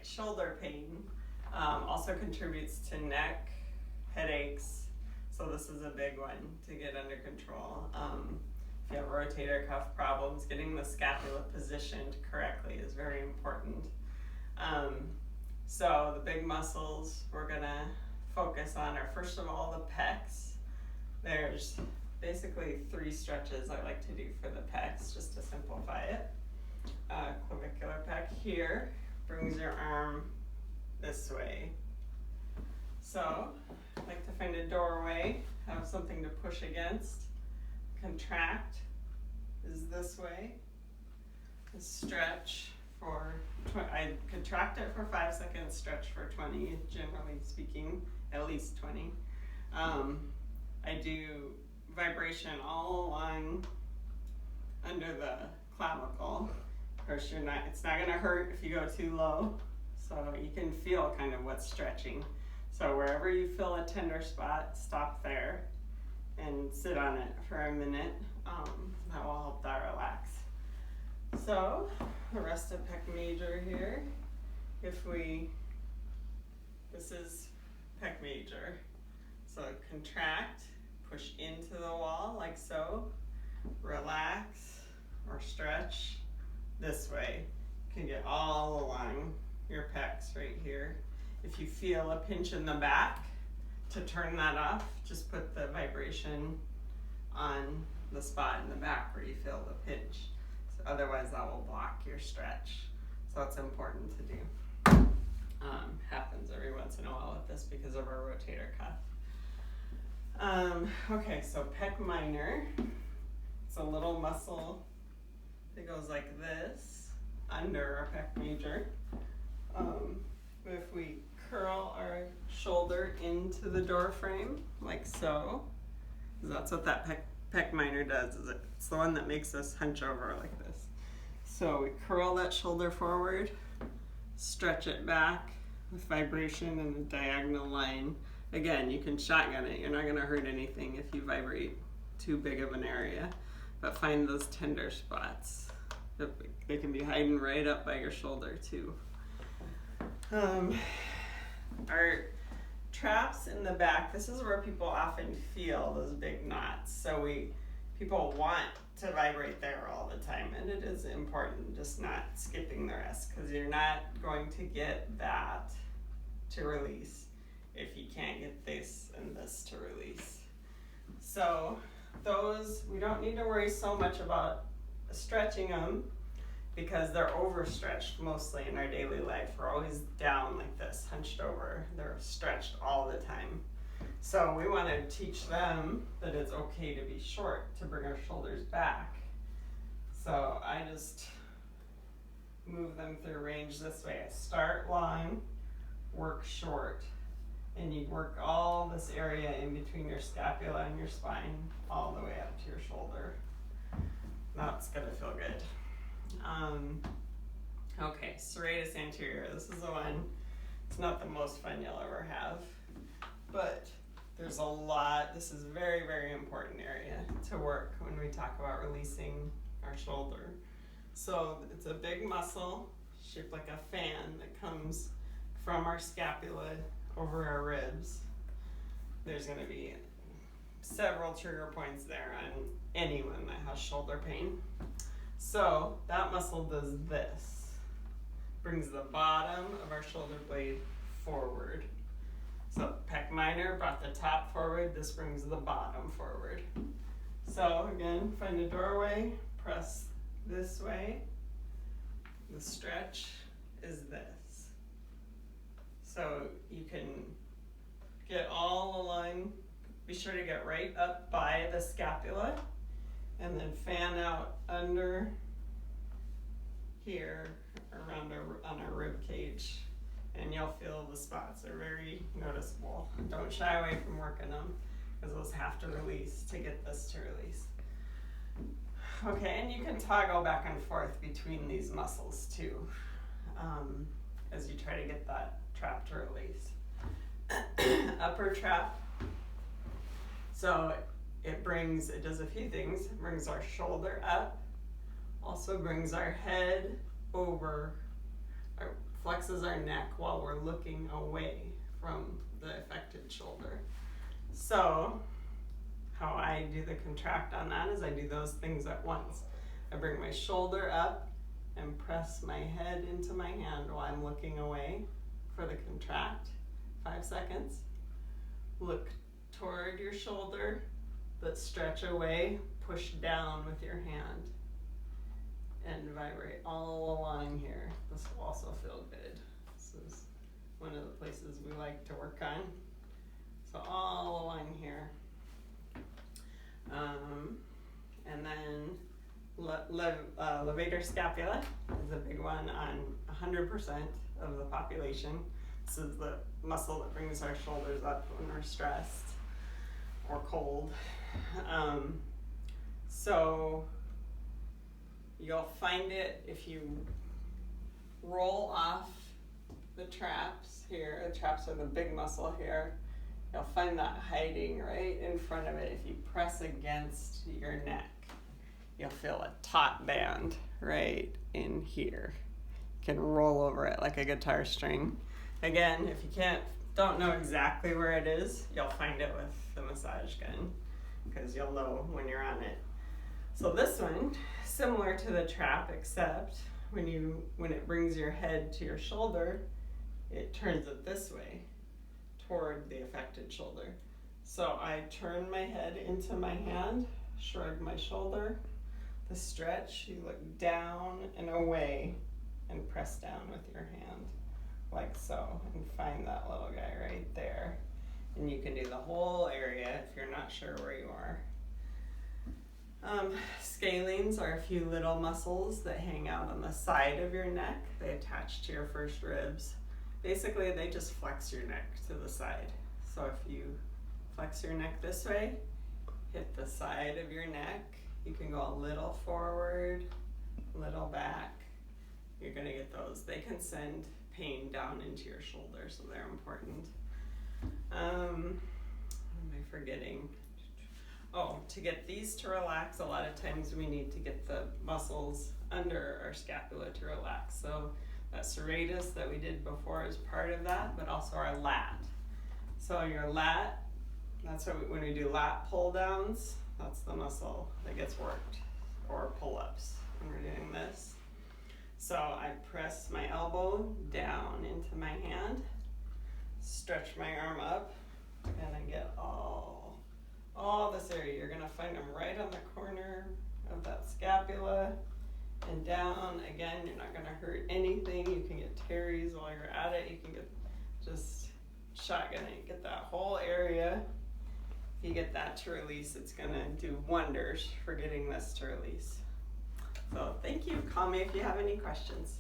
shoulder pain also contributes to neck, headaches, so this is a big one to get under control. If you have rotator cuff problems, getting the scapula positioned correctly is very important. So the big muscles we're gonna focus on are, first of all, the pecs. There's basically 3 stretches I like to do for the pecs, just to simplify it. Clavicular pec here brings your arm this way. So I like to find a doorway, have something to push against. Contract is this way. Stretch for, I contract it for 5 seconds, stretch for 20, generally speaking, at least 20. I do vibration all along under the clavicle. Of course, it's not gonna hurt if you go too low, so you can feel kind of what's stretching. So wherever you feel a tender spot, stop there and sit on it for a minute. That will help that relax. So the rest of pec major here, this is pec major. So contract, push into the wall like so, relax or stretch this way. You can get all along your pecs right here. If you feel a pinch in the back, to turn that off, just put the vibration on the spot in the back where you feel the pinch. So otherwise that will block your stretch. So it's important to do. Happens every once in a while with this because of our rotator cuff. Okay, so pec minor. It's a little muscle that goes like this under our pec major. If we curl our shoulder into the door frame like so, that's what that pec minor does. It's the one that makes us hunch over like this. So we curl that shoulder forward, stretch it back with vibration in a diagonal line. Again, you can shotgun it. You're not going to hurt anything if you vibrate too big of an area, but find those tender spots. They can be hiding right up by your shoulder too. Our traps in the back, this is where people often feel those big knots. So people want to vibrate there all the time, and it is important just not skipping the rest, because you're not going to get that to release if you can't get this and this to release. So those, we don't need to worry so much about stretching them, because they're overstretched mostly in our daily life. We're always down like this, hunched over. They're stretched all the time. So we want to teach them that it's okay to be short, to bring our shoulders back. So I just move them through range this way. I start long, work short, and you work all this area in between your scapula and your spine all the way up to your shoulder. That's gonna feel good. Okay, serratus anterior. This is the one, it's not the most fun you'll ever have, but there's a lot. This is a very, very important area to work when we talk about releasing our shoulder. So it's a big muscle shaped like a fan that comes from our scapula over our ribs. There's going to be several trigger points there on anyone that has shoulder pain. So that muscle does this, brings the bottom of our shoulder blade forward. So pec minor brought the top forward, this brings the bottom forward. So again, find a doorway, press this way. The stretch is this. So you can get all along, be sure to get right up by the scapula, and then fan out under here around on our rib cage, and you'll feel the spots. They're very noticeable. Don't shy away from working them, because those have to release to get this to release. Okay, and you can toggle back and forth between these muscles too, as you try to get that trap to release. Upper trap. So it does a few things. It brings our shoulder up, also brings our head over, or flexes our neck while we're looking away from the affected shoulder. So how I do the contract on that is I do those things at once. I bring my shoulder up and press my head into my hand while I'm looking away for the contract. 5 seconds. Look toward your shoulder, but stretch away, push down with your hand, and vibrate all along here. This will also feel good. This is one of the places we like to work on. So all along here. And then levator scapula is a big one on 100% of the population. This is the muscle that brings our shoulders up when we're stressed or cold. So you'll find it if you roll off the traps here. The traps are the big muscle here. You'll find that hiding right in front of it. If you press against your neck, you'll feel a taut band right in here. You can roll over it like a guitar string. Again, if you don't know exactly where it is, you'll find it with the massage gun because you'll know when you're on it. So this one, similar to the trap, except when it brings your head to your shoulder, it turns it this way toward the affected shoulder. So I turn my head into my hand, shrug my shoulder. The stretch, you look down and away and press down with your hand, like so, and find that little guy right there. And you can do the whole area if you're not sure where you are. Scalenes are a few little muscles that hang out on the side of your neck. They attach to your first ribs. Basically, they just flex your neck to the side. So if you flex your neck this way, hit the side of your neck. You can go a little forward, a little back. You're gonna get those. They can send pain down into your shoulder, so they're important. What am I forgetting? Oh, to get these to relax, a lot of times we need to get the muscles under our scapula to relax. So that serratus that we did before is part of that, but also our lat. So your lat, that's when we do lat pull downs, that's the muscle that gets worked, or pull-ups when we're doing this. So I press my elbow down into my hand, stretch my arm up, and I get all this area. You're gonna find them right on the corner of that scapula and down. Again, you're not gonna hurt anything. You can get tears while you're at it. You can get just shotgun it, get that whole area. If you get that to release, it's gonna do wonders for getting this to release. So thank you. Call me if you have any questions.